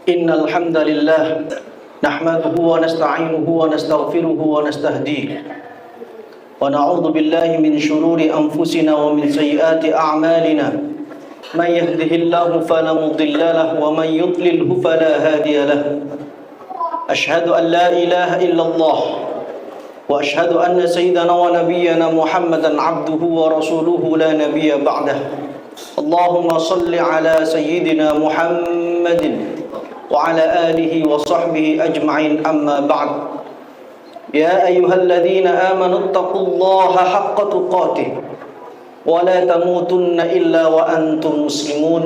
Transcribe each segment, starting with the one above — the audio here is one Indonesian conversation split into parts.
إن الحمد لله نحمده ونستعينه ونستغفره ونستهديه ونعوذ بالله من شرور أنفسنا ومن سيئات أعمالنا من يهده الله فلا مضل له ومن يضلله فلا هادي له أشهد أن لا إله إلا الله وأشهد أن سيدنا ونبينا محمدا عبده ورسوله لا نبي بعده اللهم صل على سيدنا محمد وعلى آله وصحبه أجمعين أما بعد يا أيها الذين آمنوا اتقوا الله حق تقاته ولا تموتن إلا وأنتم مسلمون.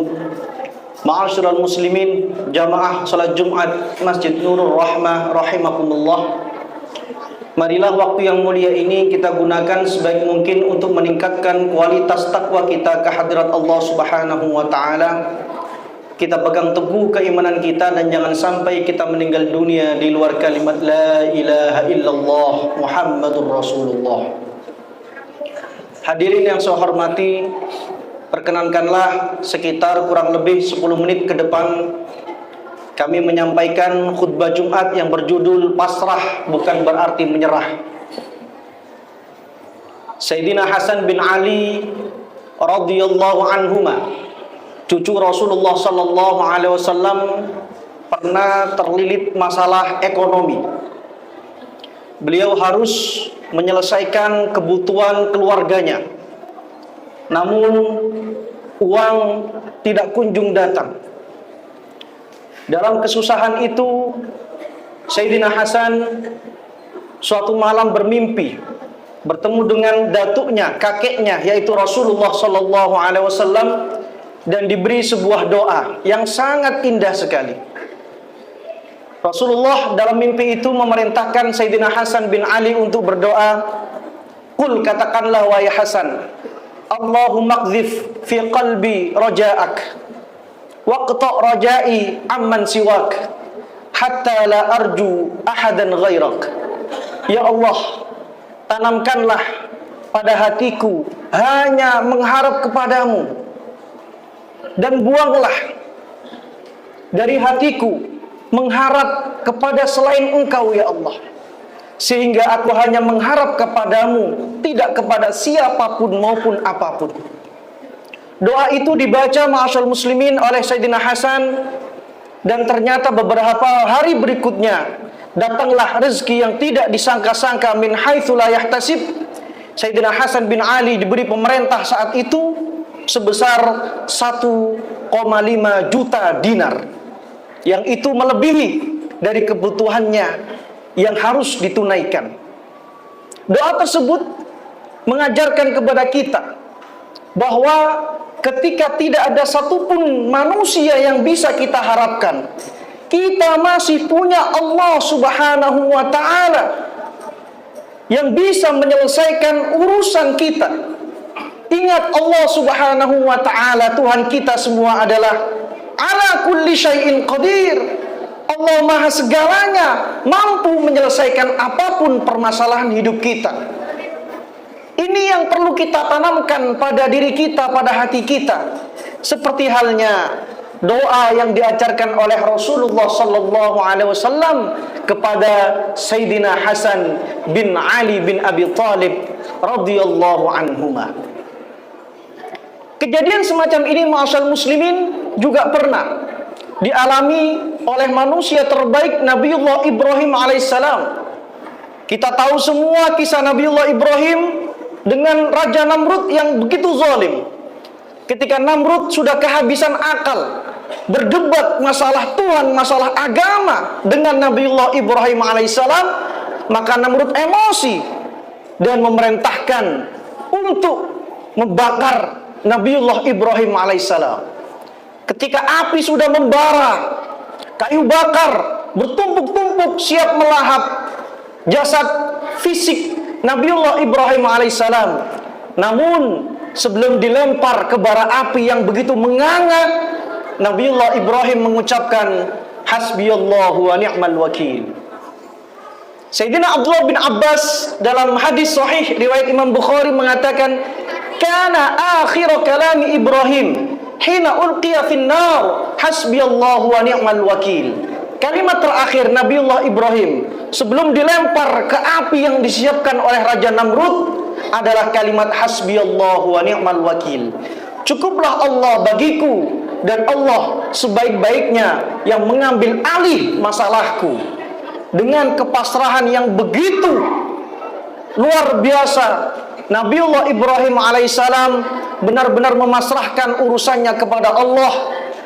Ma'asyiral muslimin, jamaah salat Jumat Masjid Nurul Rahmah rahimakumullah. Marilah waktu yang mulia ini kita gunakan sebaik mungkin untuk meningkatkan kualitas takwa kita ke hadirat Allah Subhanahu wa taala. Kita pegang teguh keimanan kita dan jangan sampai kita meninggal dunia di luar kalimat la ilaha illallah Muhammadur Rasulullah. Hadirin yang saya hormati, perkenankanlah sekitar kurang lebih 10 menit ke depan kami menyampaikan khutbah Jumat yang berjudul pasrah bukan berarti menyerah. Sayyidina Hasan bin Ali radhiyallahu anhuma, cucu Rasulullah sallallahu alaihi wasallam, pernah terlilit masalah ekonomi. Beliau harus menyelesaikan kebutuhan keluarganya. Namun uang tidak kunjung datang. Dalam kesusahan itu, Sayyidina Hasan suatu malam bermimpi bertemu dengan datuknya, kakeknya, yaitu Rasulullah sallallahu alaihi wasallam, dan diberi sebuah doa yang sangat indah sekali. Rasulullah dalam mimpi itu memerintahkan Sayyidina Hasan bin Ali untuk berdoa. Qul, katakanlah wahai Hasan, Allahumma qdhif fi qalbi raja'ak waqta' raja'i amman siwak hatta la arju ahadan ghairak. Ya Allah, tanamkanlah pada hatiku hanya mengharap kepadamu, dan buanglah dari hatiku mengharap kepada selain Engkau ya Allah, sehingga aku hanya mengharap kepadamu, tidak kepada siapapun maupun apapun. Doa itu dibaca ma'asyal muslimin oleh Sayyidina Hasan, dan ternyata beberapa hari berikutnya datanglah rezeki yang tidak disangka-sangka min haitsu la yahtasib. Sayyidina Hasan bin Ali diberi pemerintah saat itu sebesar 1,5 juta dinar, yang itu melebihi dari kebutuhannya yang harus ditunaikan. Doa tersebut mengajarkan kepada kita bahwa ketika tidak ada satupun manusia yang bisa kita harapkan, kita masih punya Allah Subhanahu wa ta'ala yang bisa menyelesaikan urusan kita. Ingat, Allah Subhanahu wa ta'ala, Tuhan kita semua adalah ala kulli syai'in qadir. Allah maha segalanya, mampu menyelesaikan apapun permasalahan hidup kita. Ini yang perlu kita tanamkan pada diri kita, pada hati kita. Seperti halnya doa yang diajarkan oleh Rasulullah sallallahu alaihi wasallam kepada Sayyidina Hasan bin Ali bin Abi Thalib radhiyallahu anhuma. Kejadian semacam ini ma'asyal muslimin juga pernah dialami oleh manusia terbaik, Nabiullah Ibrahim alaihissalam. Kita tahu semua kisah Nabiullah Ibrahim dengan Raja Namrud yang begitu zalim. Ketika Namrud sudah kehabisan akal, berdebat masalah Tuhan, masalah agama dengan Nabiullah Ibrahim alaihissalam, maka Namrud emosi dan memerintahkan untuk membakar Nabiullah Ibrahim alaihissalam. Ketika api sudah membara, kayu bakar bertumpuk-tumpuk siap melahap jasad fisik Nabiullah Ibrahim alaihissalam. Namun sebelum dilempar ke bara api yang begitu menganga, Nabiullah Ibrahim mengucapkan hasbiyallahu wa ni'mal wakil. Sayyidina Abdullah bin Abbas dalam hadis sahih riwayat Imam Bukhari mengatakan, kana akhir kalami Ibrahim hina ulqiya finnar hasbiyallahu wa ni'mal wakil. Kalimat terakhir Nabiullah Ibrahim sebelum dilempar ke api yang disiapkan oleh Raja Namrud adalah kalimat hasbiyallahu wa ni'mal wakil. Cukuplah Allah bagiku dan Allah sebaik-baiknya yang mengambil alih masalahku. Dengan kepasrahan yang begitu luar biasa, Nabiullah Ibrahim alaihissalam benar-benar memasrahkan urusannya kepada Allah.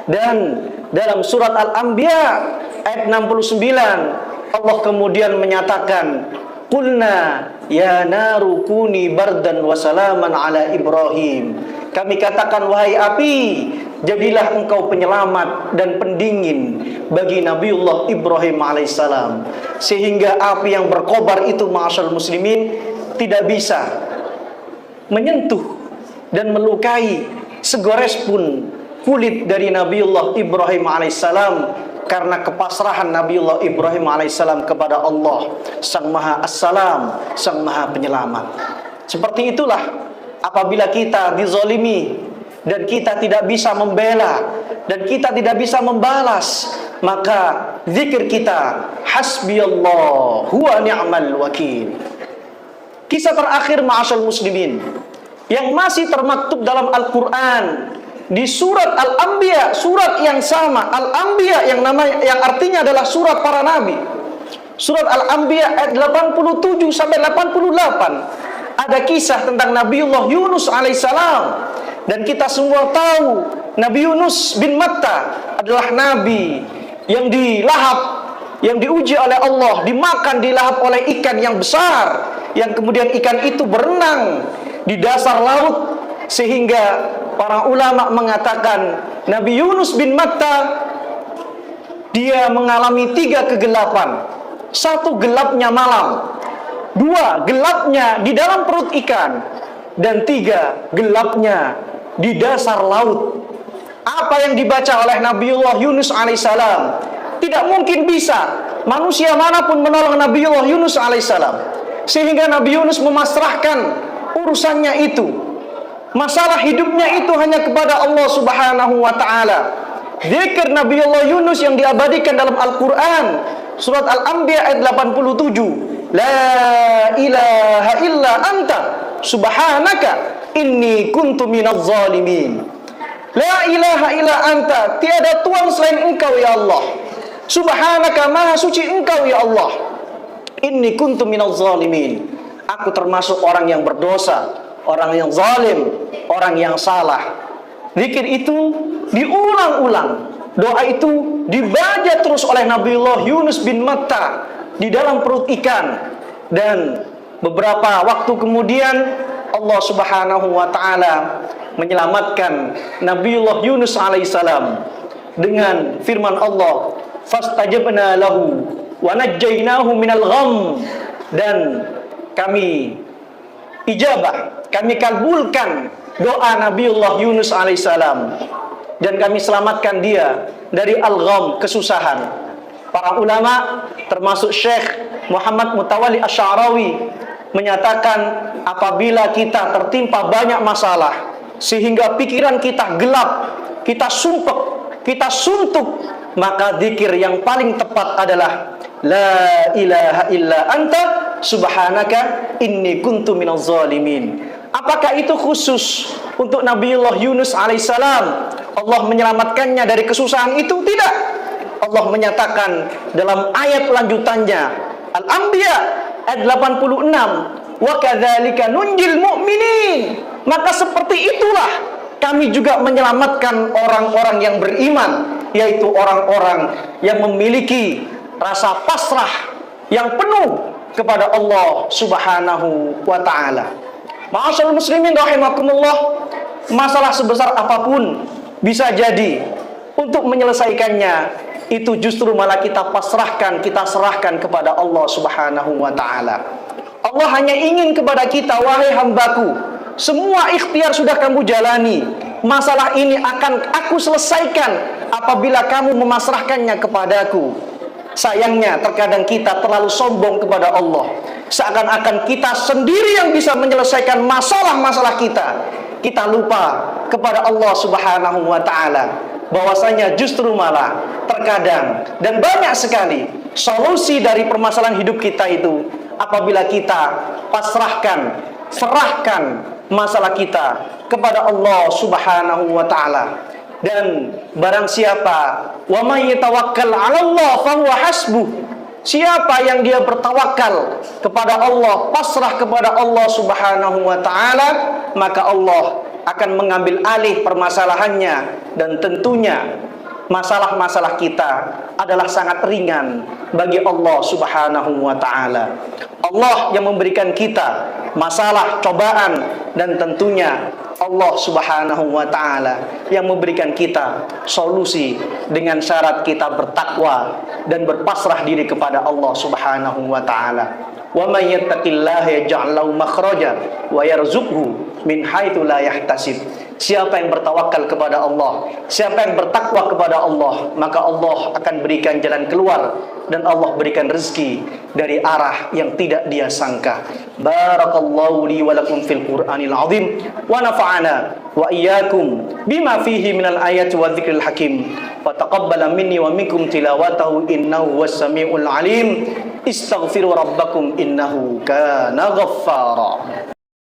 Dan dalam surat Al-Anbiya ayat 69 Allah kemudian menyatakan, qulna ya naru kuni bardan wa salaman ala Ibrahim. Kami katakan, wahai api, jadilah engkau penyelamat dan pendingin bagi Nabiullah Ibrahim alaihissalam. Sehingga api yang berkobar itu, ma'asyarul muslimin, tidak bisa menyentuh dan melukai segores pun kulit dari Nabiullah Ibrahim alaihissalam, karena kepasrahan Nabiullah Ibrahim alaihissalam kepada Allah, Sang Maha As-Salam, Sang Maha Penyelamat. Seperti itulah apabila kita dizalimi dan kita tidak bisa membela dan kita tidak bisa membalas, maka zikir kita hasbiyallahu wa ni'mal wakil. Kisah terakhir, ma'asyarul muslimin, yang masih termaktub dalam Al-Quran di surat Al-Anbiya, surat yang sama, Al-Anbiya yang artinya adalah surat para nabi. Surat Al-Anbiya ayat 87 sampai 88 ada kisah tentang Nabiullah Yunus alaihissalam. Dan kita semua tahu Nabi Yunus bin Matta adalah nabi yang dilahap, yang diuji oleh Allah, dimakan, dilahap oleh ikan yang besar, yang kemudian ikan itu berenang di dasar laut. Sehingga para ulama mengatakan Nabi Yunus bin Matta dia mengalami 3 kegelapan. 1 gelapnya malam, 2 gelapnya di dalam perut ikan, dan 3 gelapnya di dasar laut. Apa yang dibaca oleh Nabiullah Yunus alaihissalam, tidak mungkin bisa manusia manapun menolong Nabiullah Yunus alaihissalam. Sehingga Nabi Yunus memasrahkan urusannya itu, masalah hidupnya itu hanya kepada Allah subhanahu wa ta'ala. Zikir Nabiullah Yunus yang diabadikan dalam Al-Quran, surat Al-Anbiya ayat 87, la ilaha illa anta subhanaka inni kuntu minaz zalimin. La ilaha illa anta, tiada Tuhan selain engkau ya Allah. Subhanaka, maha suci engkau ya Allah. Inni kuntu minaz zalimin, aku termasuk orang yang berdosa, orang yang zalim, orang yang salah. Zikir itu diulang-ulang, doa itu dibaca terus oleh Nabiullah Yunus bin Matta di dalam perut ikan. Dan beberapa waktu kemudian Allah subhanahu wa ta'ala menyelamatkan Nabiullah Yunus alaihissalam dengan firman Allah, fastajabna lahu wa najjaynahu minal gham. Dan kami ijabah, kami kabulkan doa Nabiullah Yunus alaihissalam, dan kami selamatkan dia dari al-gham, kesusahan. Para ulama termasuk Syekh Muhammad Mutawalli Asy'arawi menyatakan, apabila kita tertimpa banyak masalah sehingga pikiran kita gelap, kita sumpek, kita suntuk, maka zikir yang paling tepat adalah la ilaha illa anta subhanaka inni kuntu minaz zalimin. Apakah itu khusus untuk Nabiullah Yunus alaihissalam? Allah menyelamatkannya dari kesusahan itu? Tidak. Allah menyatakan dalam ayat lanjutannya, Al-Anbiya ayat 86, wa kadzalika nunjil mu'minin. Maka seperti itulah kami juga menyelamatkan orang-orang yang beriman, yaitu orang-orang yang memiliki rasa pasrah yang penuh kepada Allah subhanahu wa ta'ala. Ma'asyarul muslimin rahimakumullah, masalah sebesar apapun bisa jadi untuk menyelesaikannya itu justru malah kita pasrahkan, kita serahkan kepada Allah subhanahu wa ta'ala. Allah hanya ingin kepada kita, wahai hambaku, semua ikhtiar sudah kamu jalani, masalah ini akan aku selesaikan apabila kamu memasrahkannya kepadaku. Sayangnya terkadang kita terlalu sombong kepada Allah, seakan-akan kita sendiri yang bisa menyelesaikan masalah-masalah kita. kita lupa kepada Allah Subhanahu wa taala. Bahwasanya justru malah terkadang dan banyak sekali solusi dari permasalahan hidup kita itu apabila kita serahkan masalah kita kepada Allah Subhanahu wa taala. Dan barang siapa wa may yatawakkal 'ala Allah fa huwa hasbuh. Siapa yang dia bertawakal kepada Allah, pasrah kepada Allah Subhanahu wa taala, maka Allah akan mengambil alih permasalahannya, dan tentunya masalah-masalah kita adalah sangat ringan bagi Allah Subhanahu wa taala. Allah yang memberikan kita masalah, cobaan, dan tentunya Allah Subhanahu wa taala yang memberikan kita solusi dengan syarat kita bertakwa dan berpasrah diri kepada Allah Subhanahu wa taala. Wa may yattaqillaha yaj'al lahu makhraja wa yarzuqhu min haitsu la yahtasib. Siapa yang bertawakal kepada Allah, siapa yang bertakwa kepada Allah, maka Allah akan berikan jalan keluar dan Allah berikan rezeki dari arah yang tidak dia sangka. Barakallahu li wa lakum fil Qur'anil azim wa nafa'ana wa iyyakum bima fihi minal ayati wa dzikril hakim. Wa taqabbala minni wa minkum tilawatahu innahu was samiul alim. Istaghfiru rabbakum innahu kana ghaffara.